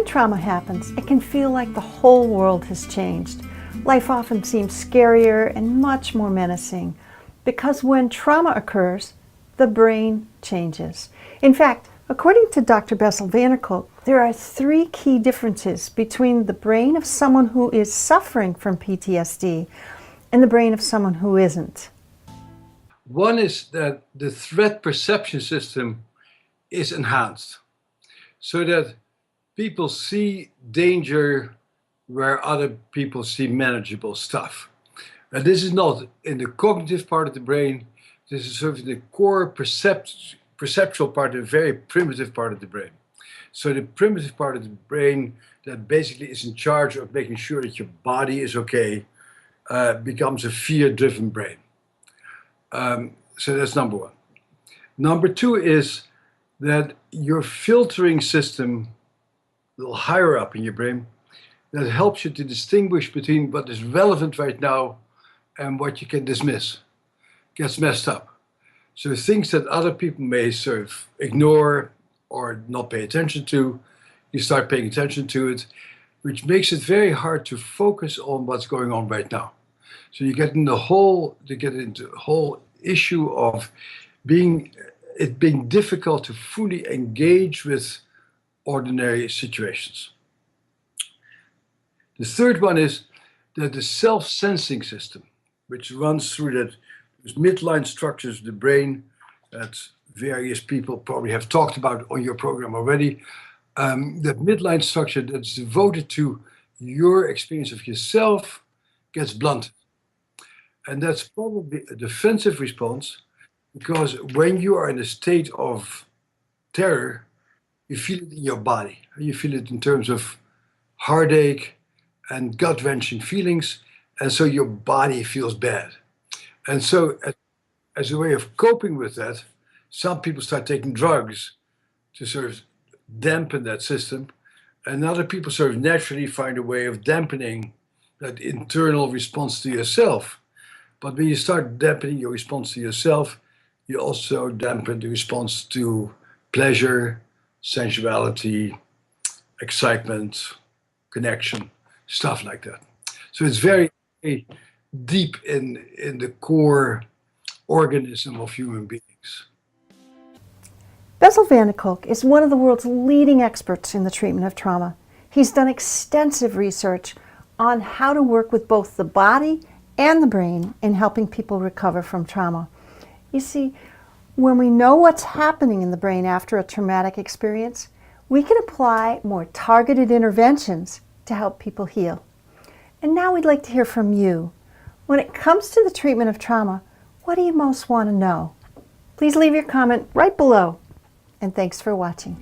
When trauma happens, it can feel like the whole world has changed. Life often seems scarier and much more menacing because when trauma occurs, the brain changes. In fact, according to Dr. Bessel van der Kolk, there are 3 key differences between the brain of someone who is suffering from PTSD and the brain of someone who isn't. One is that the threat perception system is enhanced so that people see danger where other people see manageable stuff. And this is not in the cognitive part of the brain, this is sort of the core perceptual part, the very primitive part of the brain. So the primitive part of the brain that basically is in charge of making sure that your body is okay becomes a fear-driven brain. So that's number one. Number two is that your filtering system, a little higher up in your brain, that helps you to distinguish between what is relevant right now and what you can dismiss, gets messed up. So things that other people may sort of ignore or not pay attention to, you start paying attention to it, which makes it very hard to focus on what's going on right now. So you get into the whole issue of it being difficult to fully engage with ordinary situations. The third one is that the self-sensing system, which runs through those midline structures of the brain that various people probably have talked about on your program already, that midline structure that's devoted to your experience of yourself gets blunted. And that's probably a defensive response because when you are in a state of terror, you feel it in your body. You feel it in terms of heartache and gut-wrenching feelings, and so your body feels bad. And so as a way of coping with that, some people start taking drugs to sort of dampen that system, and other people sort of naturally find a way of dampening that internal response to yourself. But when you start dampening your response to yourself, you also dampen the response to pleasure, sensuality, excitement, connection, stuff like that. So it's very, very deep in the core organism of human beings. Bessel van der Kolk is one of the world's leading experts in the treatment of trauma. He's done extensive research on how to work with both the body and the brain in helping people recover from trauma. You see, when we know what's happening in the brain after a traumatic experience, we can apply more targeted interventions to help people heal. And now we'd like to hear from you. When it comes to the treatment of trauma, what do you most want to know? Please leave your comment right below. And thanks for watching.